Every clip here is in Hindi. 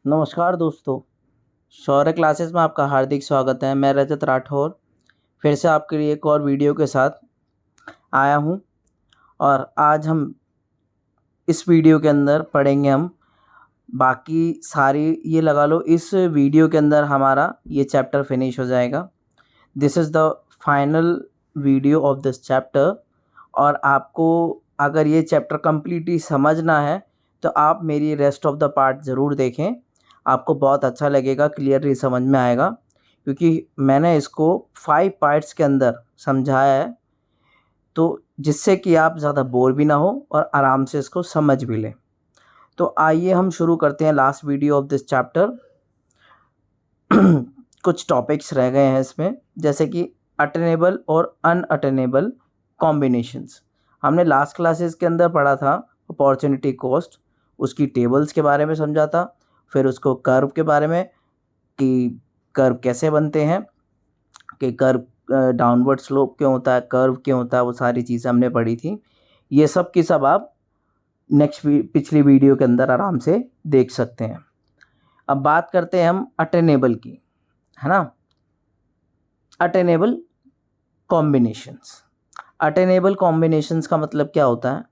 नमस्कार दोस्तों, शौर्य क्लासेस में आपका हार्दिक स्वागत है। मैं रजत राठौर फिर से आपके लिए एक और वीडियो के साथ आया हूं और आज हम इस वीडियो के अंदर पढ़ेंगे हम बाकी सारी ये लगा लो इस वीडियो के अंदर हमारा ये चैप्टर फिनिश हो जाएगा। This is the final video of this chapter और आपको अगर ये चैप्टर कम्प्लीटली समझना है तो आप मेरी रेस्ट ऑफ द पार्ट ज़रूर देखें। आपको बहुत अच्छा लगेगा, क्लियरली समझ में आएगा क्योंकि मैंने इसको 5 पार्ट्स के अंदर समझाया है, तो जिससे कि आप ज़्यादा बोर भी ना हो और आराम से इसको समझ भी लें। तो आइए हम शुरू करते हैं last video of this chapter. कुछ टॉपिक्स रह गए हैं इसमें, जैसे कि अटेनेबल और अनअटेनेबल कॉम्बिनेशंस। हमने लास्ट क्लासेस के अंदर पढ़ा था अपॉर्चुनिटी कॉस्ट, उसकी टेबल्स के बारे में समझा था, फिर उसको कर्व के बारे में कि कर्व कैसे बनते हैं, कि कर्व डाउनवर्ड स्लोप क्यों होता है, कर्व क्यों होता है, वो सारी चीज़ें हमने पढ़ी थी। ये सब की सब आप पिछली वीडियो के अंदर आराम से देख सकते हैं। अब बात करते हैं हम अटेनेबल की, है ना। Attainable combinations. अटेनेबल कॉम्बिनेशंस का मतलब क्या होता है?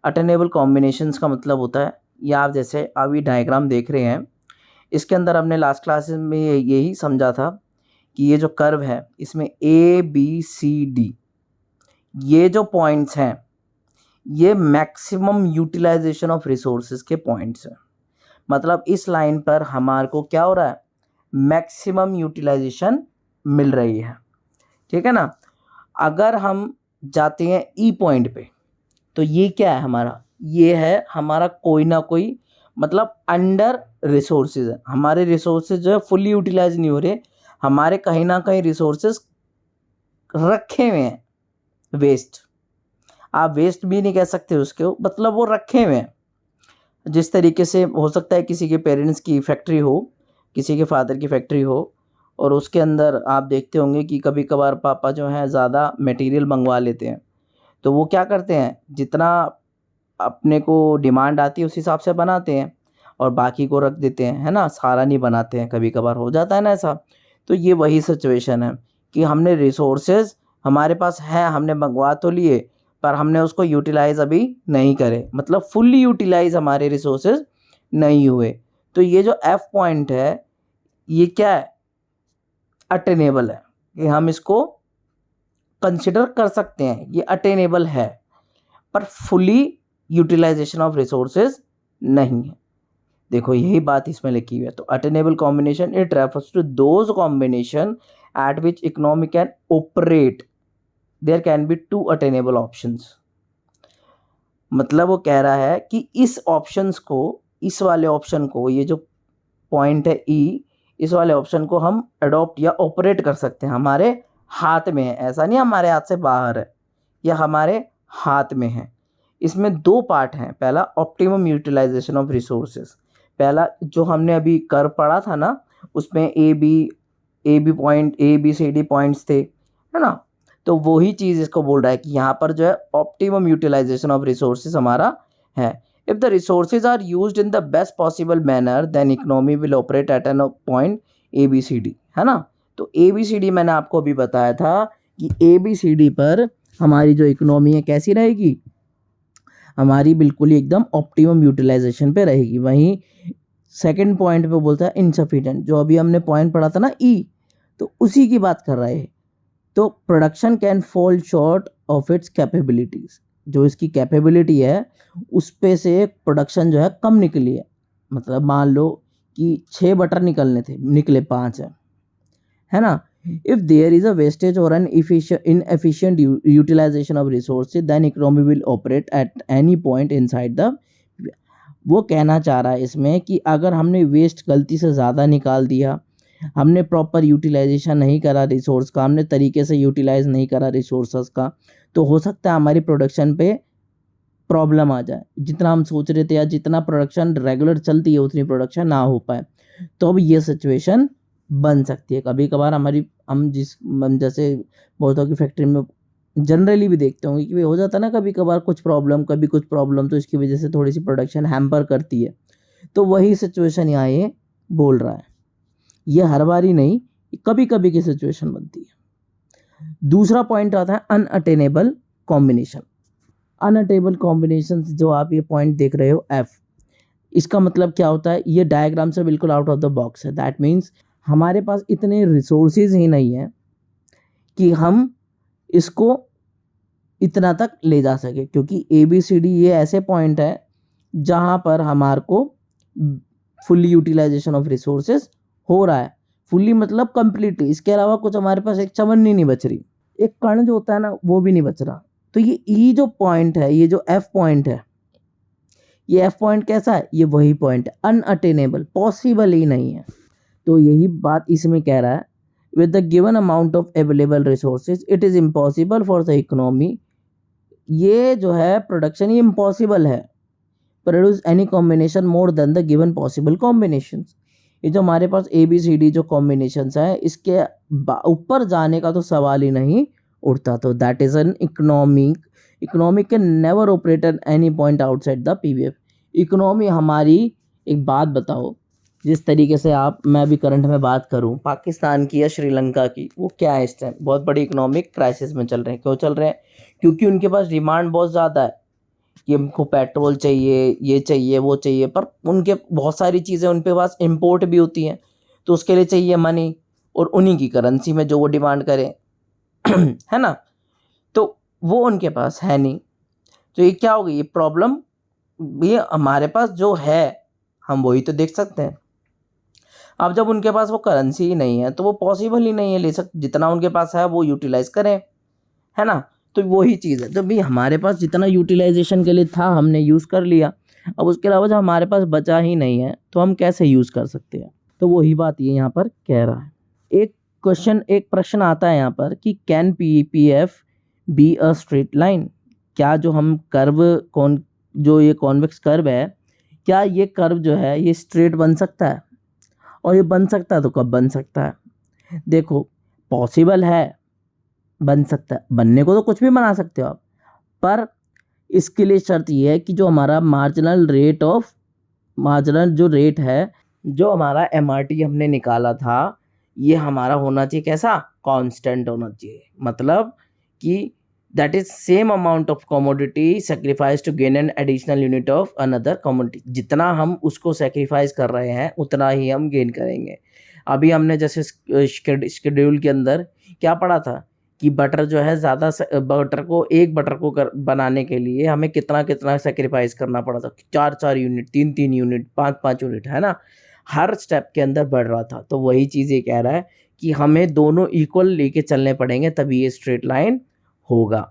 अटेनेबल कॉम्बिनेशंस का मतलब होता है, या आप जैसे अभी डायग्राम देख रहे हैं, इसके अंदर हमने लास्ट क्लास में यही समझा था कि ये जो कर्व है इसमें ए बी सी डी ये जो पॉइंट्स हैं ये मैक्सिमम यूटिलाइजेशन ऑफ रिसोर्सेज के पॉइंट्स हैं। मतलब इस लाइन पर हमारे को क्या हो रहा है, मैक्सिमम यूटिलाइजेशन मिल रही है, ठीक है ना। अगर हम जाते हैं ई पॉइंट पे तो ये क्या है हमारा, ये है हमारा कोई ना कोई मतलब अंडर रिसोर्सेज है। हमारे रिसोर्सेज जो है फुली यूटिलाइज नहीं हो रहे, हमारे कहीं ना कहीं रिसोर्सेज रखे हुए हैं, वेस्ट। आप वेस्ट भी नहीं कह सकते उसके, मतलब वो रखे हुए हैं। जिस तरीके से हो सकता है किसी के पेरेंट्स की फैक्ट्री हो, किसी के फादर की फैक्ट्री हो, और उसके अंदर आप देखते होंगे कि कभी कभार पापा जो हैं ज़्यादा मटेरियल मंगवा लेते हैं, तो वो क्या करते हैं, जितना अपने को डिमांड आती है उस हिसाब से बनाते हैं और बाकी को रख देते हैं, है ना। सारा नहीं बनाते हैं, कभी कभार हो जाता है ना ऐसा। तो ये वही सिचुएशन है कि हमने रिसोर्सेज हमारे पास है, हमने मंगवा तो लिए पर हमने उसको यूटिलाइज़ अभी नहीं करे, मतलब फुल्ली यूटिलाइज हमारे रिसोर्सेज नहीं हुए। तो ये जो एफ पॉइंट है ये क्या है, अटेनेबल है, कि हम इसको कंसिडर कर सकते हैं, ये अटेनेबल है, पर फुली यूटिलाइजेशन ऑफ रिसोर्सेज नहीं है। देखो यही बात इसमें लिखी हुई है। तो attainable combination it refers to those combination at which economy can operate, there can be 2 attainable options. मतलब वो कह रहा है कि इस ऑप्शंस को, इस वाले ऑप्शन को, ये जो पॉइंट है ई, इस वाले ऑप्शन को हम अडॉप्ट या ऑपरेट कर सकते हैं, हमारे हाथ में है। ऐसा नहीं हमारे हाथ से बाहर है, या हमारे हाथ में है। इसमें 2 पार्ट हैं। पहला ऑप्टिमम यूटिलाइजेशन ऑफ रिसोर्सेज, पहला जो हमने अभी कर पढ़ा था ना, उसमें A B point, A B C D points थे, है ना। तो वही चीज़ इसको बोल रहा है कि यहाँ पर जो है ऑप्टिमम यूटिलाइजेशन ऑफ रिसोर्सेज हमारा है। If the resources are used in the best possible manner then economy will operate at an point A B C D, है ना। तो ए बी सी डी मैंने आपको अभी बताया था कि ए बी सी डी पर हमारी जो इकोनॉमी है कैसी रहेगी, हमारी बिल्कुल ही एकदम ऑप्टिमम यूटिलाइजेशन पे रहेगी। वहीं सेकंड पॉइंट पे बोलता है इनसफिशिएंट, जो अभी हमने पॉइंट पढ़ा था ना ई, तो उसी की बात कर रहा है। तो production can fall short of its capabilities, जो इसकी कैपेबिलिटी है उस पे से प्रोडक्शन जो है कम निकली है। मतलब मान लो कि 6 बटर निकलने थे, निकले 5 है ना। If there is a wastage और an inefficient utilisation of resources then economy will operate at any point inside the, वो कहना चाह रहा है इसमें कि अगर हमने वेस्ट गलती से ज़्यादा निकाल दिया, हमने प्रॉपर यूटिलाइजेशन नहीं करा रिसोर्स का, हमने तरीके से यूटिलाइज नहीं करा रिसोर्सेस का, तो हो सकता है हमारी प्रोडक्शन पे प्रॉब्लम आ जाए। जितना हम सोच रहे थे या जितना प्रोडक्शन रेगुलर चलती है उतनी प्रोडक्शन ना हो पाए, तो अब ये सिचुएशन बन सकती है। कभी कभार हम जैसे बहुतों की फैक्ट्री में जनरली भी देखते होंगे कि हो जाता है ना, कभी कभार कुछ प्रॉब्लम, कभी कुछ प्रॉब्लम, तो इसकी वजह से थोड़ी सी प्रोडक्शन हैम्पर करती है। तो वही सिचुएशन यहाँ ये बोल रहा है। ये हर बारी नहीं, कभी कभी की सिचुएशन बनती है। दूसरा पॉइंट आता है अनअटेनेबल कॉम्बिनेशन। अनअटेनेबल कॉम्बिनेशन जो आप ये पॉइंट देख रहे हो एफ, इसका मतलब क्या होता है, ये डायग्राम से बिल्कुल आउट ऑफ द बॉक्स है। दैट मीन्स हमारे पास इतने रिसोर्सेज ही नहीं है कि हम इसको इतना तक ले जा सके, क्योंकि ए बी सी डी ये ऐसे पॉइंट है जहाँ पर हमारे को फुल्ली यूटिलाइजेशन ऑफ रिसोर्सेज हो रहा है। फुल्ली मतलब कंप्लीटली, इसके अलावा कुछ हमारे पास एक चवन्नी नहीं बच रही, एक कण जो होता है ना वो भी नहीं बच रहा। तो ये ई जो पॉइंट है, ये जो एफ पॉइंट है, ये एफ पॉइंट कैसा है, ये वही पॉइंट है, अनअटेनेबल, पॉसिबल ही नहीं है। तो यही बात इसमें कह रहा है, with the given amount of available resources it is impossible for the economy, ये जो है प्रोडक्शन, ये इम्पॉसिबल है, produce any combination more than the given possible combination. ये जो हमारे पास ए बी सी डी जो कॉम्बिनेशंस है, इसके ऊपर जाने का तो सवाल ही नहीं उठता। तो that is an economic can never operate at any point outside the PVF. Economy हमारी, एक बात बताओ, जिस तरीके से मैं भी करंट में बात करूं पाकिस्तान की या श्रीलंका की, वो क्या है इस टाइम बहुत बड़ी इकोनॉमिक क्राइसिस में चल रहे हैं। क्यों चल रहे हैं? क्योंकि उनके पास डिमांड बहुत ज़्यादा है कि हमको पेट्रोल चाहिए, ये चाहिए, वो चाहिए, पर उनके बहुत सारी चीज़ें उनके पास इंपोर्ट भी होती हैं, तो उसके लिए चाहिए मनी, और उन्हीं की करेंसी में जो वो डिमांड करें है ना, तो वो उनके पास है नहीं। तो ये क्या होगी, ये प्रॉब्लम, ये हमारे पास जो है हम वही तो देख सकते हैं। अब जब उनके पास वो करेंसी ही नहीं है तो वो पॉसिबल ही नहीं है ले सकते, जितना उनके पास है वो यूटिलाइज करें, है ना। तो वही चीज़ है, तो भाई हमारे पास जितना यूटिलाइजेशन के लिए था हमने यूज़ कर लिया, अब उसके अलावा जब हमारे पास बचा ही नहीं है तो हम कैसे यूज़ कर सकते हैं। तो वही बात ये यहाँ पर कह रहा है। एक प्रश्न आता है यहाँ पर कि can PPF B a straight line, क्या जो हम कर्व जो ये कॉन्वेक्स कर्व है, क्या ये कर्व जो है ये स्ट्रेट बन सकता है? और ये बन सकता है तो कब बन सकता है? देखो, पॉसिबल है, बन सकता है, बनने को तो कुछ भी बना सकते हो आप, पर इसके लिए शर्त ये है कि जो हमारा मार्जिनल जो रेट है, जो हमारा एमआरटी हमने निकाला था, ये हमारा होना चाहिए कैसा, कांस्टेंट होना चाहिए। मतलब कि that is same amount of commodity sacrifice to gain an additional unit of another commodity. जितना हम उसको सेक्रीफाइस कर रहे हैं उतना ही हम गेन करेंगे। अभी हमने जैसे शेड्यूल के अंदर क्या पढ़ा था कि बटर जो है ज़्यादा, एक बटर को बनाने के लिए हमें कितना कितना सेक्रीफाइस करना पड़ा था, 4 यूनिट, 3 यूनिट, 5 यूनिट, है ना, हर स्टेप के अंदर बढ़ रहा था। तो वही चीज़ ये कह रहा है कि हमें दोनों इक्वल लेके चलने पड़ेंगे तभी ये स्ट्रेट लाइन होगा।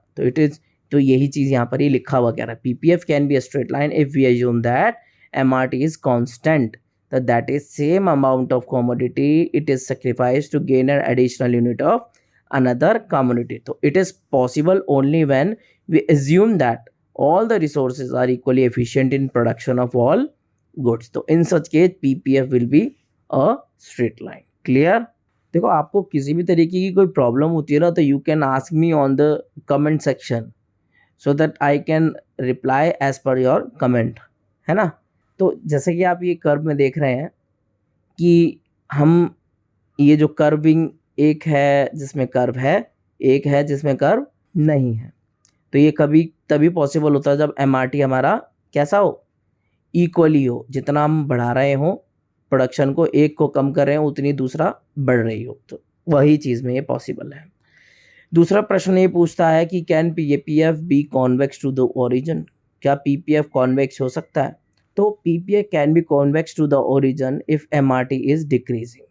तो यही चीज़ यहाँ पर ही लिखा हुआ कह रहा है, PPF can be a straight line if we assume that MRT is constant, that is same amount of commodity it is sacrificed to gain an additional unit of another commodity. So it is possible only when we assume that all the resources are equally efficient in production of all goods. तो in such case PPF will be a straight line. Clear? देखो, आपको किसी भी तरीके की कोई प्रॉब्लम होती है ना, तो you can ask me on the comment section so that I can reply as per your comment, है ना। तो जैसे कि आप ये कर्व में देख रहे हैं कि हम ये जो कर्विंग, एक है जिसमें कर्व है, एक है जिसमें कर्व नहीं है। तो ये कभी तभी पॉसिबल होता है जब एमआरटी हमारा कैसा हो, इक्वली हो। जितना हम बढ़ा रहे हो प्रोडक्शन को, एक को कम कर रहे हो उतनी दूसरा बढ़ रही हो, तो वही चीज़ में ये पॉसिबल है। दूसरा प्रश्न ये पूछता है कि can PPF be convex to the origin, क्या पीपीएफ कॉन्वेक्स हो सकता है? तो PPF can be convex to the origin if MRT is decreasing.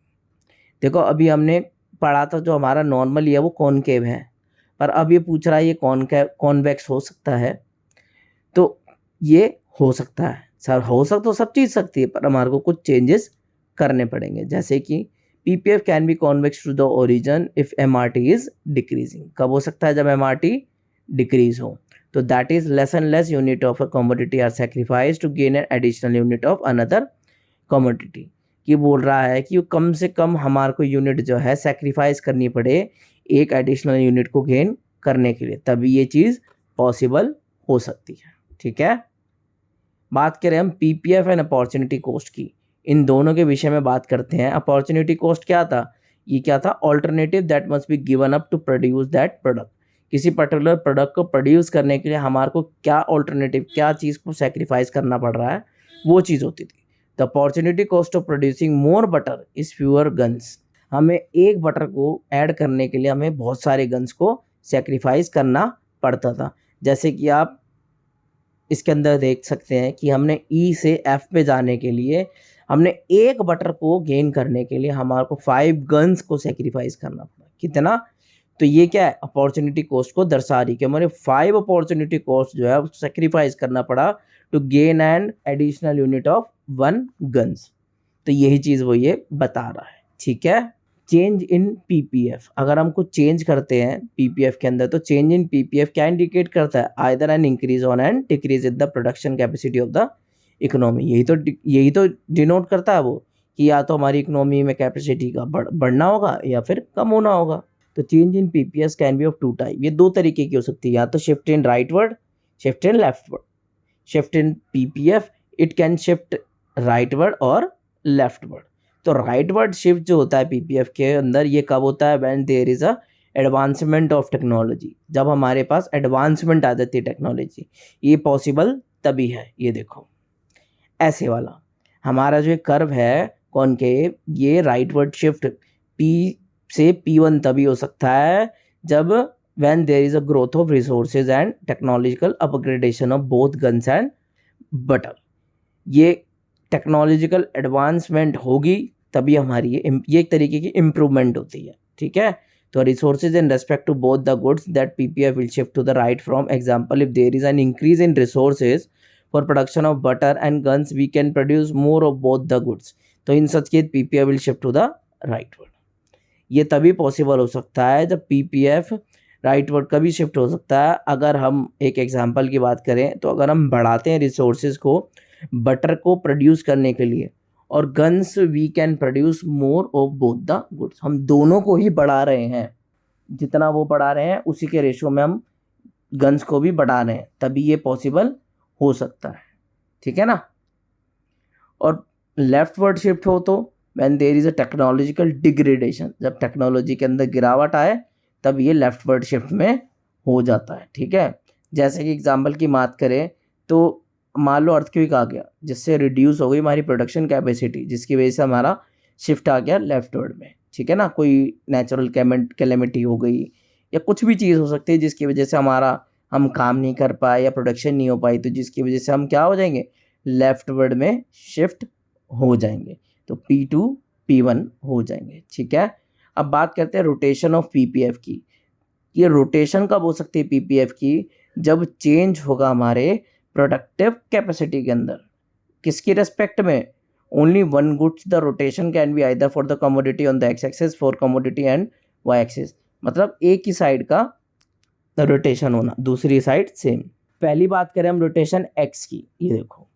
देखो, अभी हमने पढ़ा था जो हमारा नॉर्मल है वो कॉनकेव है, पर अब ये पूछ रहा है ये कॉन्वेक्स हो सकता है। तो ये हो सकता है सर, हो सकता तो सब चीज़ सकती है, पर हमारे को कुछ चेंजेस करने पड़ेंगे। जैसे कि PPF can be convex to the origin if MRT is decreasing. कब हो सकता है? जब एमआरटी डिक्रीज हो। तो that is less and less unit of a commodity are sacrifice to gain an additional unit of another commodity. ये बोल रहा है कि कम से कम हमारे को यूनिट जो है सेक्रीफाइस करनी पड़े एक एडिशनल यूनिट को गेन करने के लिए, तभी ये चीज़ पॉसिबल हो सकती है। ठीक है, बात करें हम पीपीएफ एंड अपॉर्चुनिटी कॉस्ट की। इन दोनों के विषय में बात करते हैं। अपॉर्चुनिटी कॉस्ट क्या था, ये क्या था, alternative that must be given up to produce that product. किसी पर्टिकुलर प्रोडक्ट को प्रोड्यूस करने के लिए हमारे को क्या ऑल्टरनेटिव, क्या चीज़ को सेक्रीफाइस करना पड़ रहा है, वो चीज़ होती थी। The opportunity cost of producing more butter is fewer guns. हमें एक बटर को ऐड करने के लिए हमें बहुत सारे गन्स को सेक्रीफाइस करना पड़ता था। जैसे कि आप इसके अंदर देख सकते हैं कि हमने ई से एफ पे जाने के लिए हमने एक बटर को गेन करने के लिए हमारे को 5 गन्स को सेक्रीफाइस करना पड़ा। कितना, तो ये क्या है, अपॉर्चुनिटी कॉस्ट को दर्शा रही कि हमारे 5 अपॉर्चुनिटी कॉस्ट जो है उसको सेक्रीफाइस करना पड़ा to gain an additional unit of 1 guns. तो यही चीज़ वो ये बता रहा है। ठीक है, चेंज इन पीपीएफ, अगर हम कुछ चेंज करते हैं पीपीएफ के अंदर तो चेंज इन पीपीएफ क्या इंडिकेट करता है, either an increase on and decrease in the production capacity of the economy. यही तो डिनोट करता है वो कि या तो हमारी इकोनॉमी में कैपेसिटी का बढ़ना होगा या फिर कम होना होगा। तो change in PPF can B of 2 type, ये 2 तरीके की हो सकती है, या तो shift in rightward, shift in leftward. Shift in PPF it can shift rightward और लेफ्टवर्ड। तो राइटवर्ड शिफ्ट जो होता है पीपीएफ के अंदर ये कब होता है, when there is a advancement of technology, जब हमारे पास एडवांसमेंट आ जाती है टेक्नोलॉजी, ये पॉसिबल तभी है। ये देखो ऐसे वाला हमारा जो कर्व है कॉनकेव, ये राइटवर्ड शिफ्ट पी से P1 तभी हो सकता है जब when there is a growth of resources and technological upgradation of both guns and butter। ये टेक्नोलॉजिकल एडवांसमेंट होगी तभी हमारी ये एक तरीके की इम्प्रूवमेंट होती है। ठीक है, तो resources in respect to both the goods that PPF will shift to the right from example if there is an increase in resources for production of butter and guns we can produce more of both the goods. तो in such case PPF will shift to the rightward. ये तभी पॉसिबल हो सकता है जब पीपीएफ राइटवर्ड कभी शिफ्ट हो सकता है अगर हम एक एग्जांपल की बात करें तो अगर हम बढ़ाते हैं रिसोर्सेज को बटर को प्रोड्यूस करने के लिए और guns we can produce more of both the goods, हम दोनों को ही बढ़ा रहे हैं, जितना वो बढ़ा रहे हैं उसी के रेशो में हम गन्स को भी बढ़ा रहे हैं, तभी ये पॉसिबल हो सकता है। ठीक है ना। और लेफ्टवर्ड शिफ्ट हो तो when there is a technological degradation, जब टेक्नोलॉजी के अंदर गिरावट आए तब ये लेफ्टवर्ड शिफ्ट में हो जाता है। ठीक है, जैसे कि एग्जांपल की बात करें तो मान लो अर्थक्वेक आ गया जिससे रिड्यूस हो गई हमारी प्रोडक्शन कैपेसिटी, जिसकी वजह से हमारा शिफ्ट आ गया लेफ्टवर्ड में। ठीक है ना, कोई नेचुरल कैलेमिटी हो गई या कुछ भी चीज़ हो सकती है जिसकी वजह से हम काम नहीं कर पाए या प्रोडक्शन नहीं हो पाई, तो जिसकी वजह से हम क्या हो जाएंगे, लेफ्टवर्ड में शिफ्ट हो जाएंगे, तो P2 P1 हो जाएंगे। ठीक है, अब बात करते हैं रोटेशन ऑफ पीपीएफ की। ये रोटेशन कब हो सकती है पीपीएफ की, जब चेंज होगा हमारे प्रोडक्टिव कैपेसिटी के अंदर। किसकी रेस्पेक्ट में, only one goods the rotation can be either for the commodity on the X axis for commodity and Y axis, मतलब एक ही साइड का रोटेशन होना, दूसरी साइड सेम। पहली बात करें हम रोटेशन एक्स की, ये देखो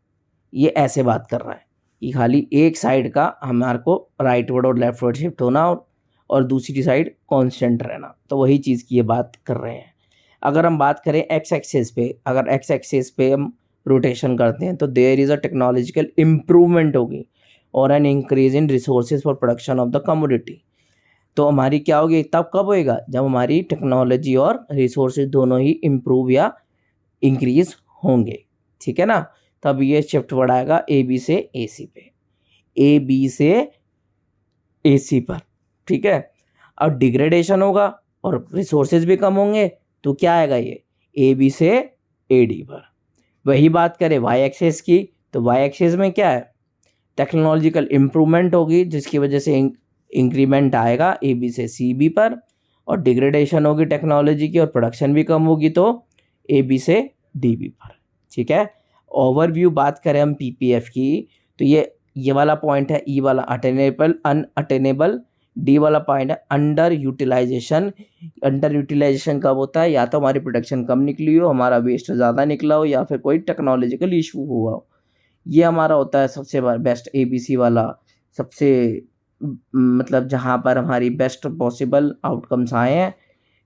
ये ऐसे बात कर रहा है कि खाली एक साइड का हमारे को राइटवर्ड और लेफ्टवर्ड शिफ्ट होना और दूसरी साइड कांस्टेंट रहना, तो वही चीज़ की ये बात कर रहे हैं। अगर हम बात करें एक्स एक्सिस पे, अगर एक्स एक्सिस पे हम रोटेशन करते हैं तो there is a technological improvement होगी और an increase in resources for production of the commodity. तो हमारी क्या होगी, तब कब होएगा, जब हमारी टेक्नोलॉजी और रिसोर्सेज दोनों ही इम्प्रूव या इंक्रीज होंगे। ठीक है ना, तब ये शिफ्ट बढ़ाएगा ए बी से ए सी पे, ए बी से ए सी पर। ठीक है, अब डिग्रेडेशन होगा और रिसोर्सेज भी कम होंगे तो क्या आएगा, ये ए बी से ए डी पर। वही बात करें वाई एक्सिस की, तो वाई एक्सिस में क्या है, टेक्नोलॉजिकल इम्प्रूवमेंट होगी जिसकी वजह से इंक्रीमेंट आएगा ए बी से सी बी पर, और डिग्रेडेशन होगी टेक्नोलॉजी की और प्रोडक्शन भी कम होगी तो ए बी से डी बी पर। ठीक है, ओवरव्यू बात करें हम पीपीएफ की तो ये वाला पॉइंट है, ई वाला अटेनेबल अनअटेनेबल, डी वाला पॉइंट है अंडर यूटिलाइजेशन। अंडर यूटिलाइजेशन कब होता है, या तो हमारी प्रोडक्शन कम निकली हो, हमारा वेस्ट ज़्यादा निकला हो, या फिर कोई टेक्नोलॉजिकल इशू हुआ हो। ये हमारा होता है सबसे बेस्ट एबीसी वाला, सबसे मतलब जहाँ पर हमारी बेस्ट पॉसिबल आउटकम्स आए हैं,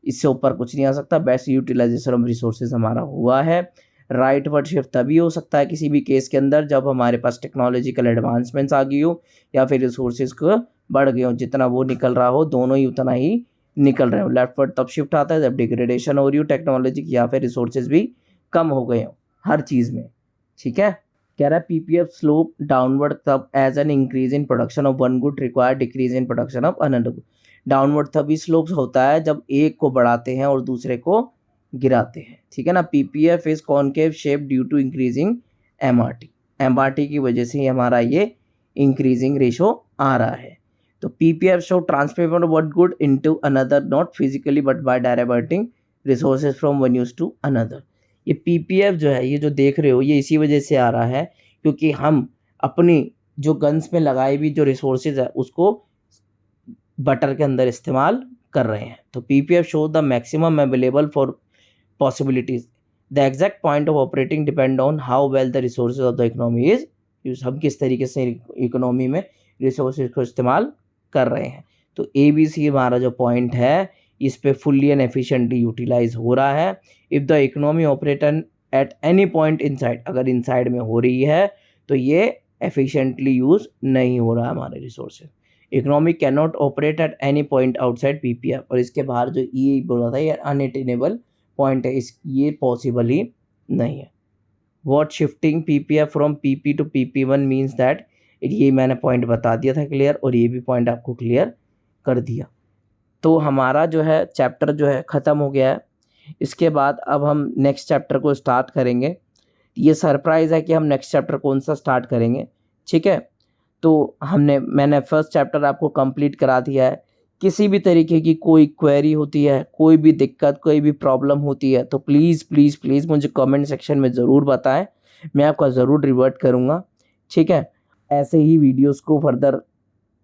इससे ऊपर कुछ नहीं आ सकता, बेस्ट यूटिलाइजेशन ऑफ रिसोर्सेज हमारा हुआ है। राइटवर्ड शिफ्ट तभी हो सकता है किसी भी केस के अंदर जब हमारे पास टेक्नोलॉजिकल एडवांसमेंट्स आ गई हो या फिर रिसोर्सेज को बढ़ गए हो, जितना वो निकल रहा हो दोनों ही उतना ही निकल रहे हो। लेफ्टवर्ड तब शिफ्ट आता है जब डिग्रेडेशन हो रही हो टेक्नोलॉजी की या फिर रिसोर्सेज भी कम हो गए हो हर चीज़ में। ठीक है, कह रहा है पीपीएफ स्लोप डाउनवर्ड तब as an increase in production of one good require decrease in production of another good. Downward तभी स्लोप होता है जब एक को बढ़ाते हैं और दूसरे को गिराते हैं। ठीक है ना, PPF is concave shape due to increasing MRT. MRT की वजह से ही हमारा ये इंक्रीजिंग रेशो आ रहा है। तो PPF show transfer of one good into another not physically but by diverting resources from one use to another. ये पीपीएफ जो है, ये जो देख रहे हो, ये इसी वजह से आ रहा है क्योंकि हम अपनी जो गन्स में लगाई हुई जो रिसोर्सेज है उसको बटर के अंदर इस्तेमाल कर रहे हैं। तो PPF show the maximum available for possibilities. The exact point of operating depend on how well the resources of the economy is use. हम किस तरीके से इकोनॉमी में रिसोर्सेज को इस्तेमाल कर रहे हैं। तो ए बी सी हमारा जो पॉइंट है इस पे फुल्ली एंड एफिशिएंटली यूटिलाइज हो रहा है। If the economy operate at any point inside, अगर इनसाइड में हो रही है तो ये एफिशिएंटली यूज नहीं हो रहा है हमारे resources. Economy can not operate at any point outside PPF, और इसके बाहर जो ये बोला था ये अनअटेनेबल पॉइंट है, इस ये पॉसिबल ही नहीं है। What shifting PPF from PP to पीपी1 मीन्स दैट, ये मैंने पॉइंट बता दिया था क्लियर, और ये भी पॉइंट आपको क्लियर कर दिया। तो हमारा जो है चैप्टर जो है ख़त्म हो गया है। इसके बाद अब हम नेक्स्ट चैप्टर को स्टार्ट करेंगे। ये सरप्राइज़ है कि हम नेक्स्ट चैप्टर कौन सा स्टार्ट करेंगे। ठीक है, तो मैंने फर्स्ट चैप्टर आपको कंप्लीट करा दिया है। किसी भी तरीके की कोई क्वेरी होती है, कोई भी दिक्कत, कोई भी प्रॉब्लम होती है तो प्लीज़ प्लीज़ प्लीज़ मुझे कमेंट सेक्शन में ज़रूर बताएं, मैं आपका ज़रूर रिवर्ट करूँगा। ठीक है, ऐसे ही वीडियोस को फर्दर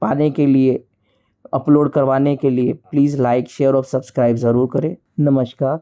पाने के लिए, अपलोड करवाने के लिए प्लीज़ लाइक, शेयर और सब्सक्राइब ज़रूर करें। नमस्कार।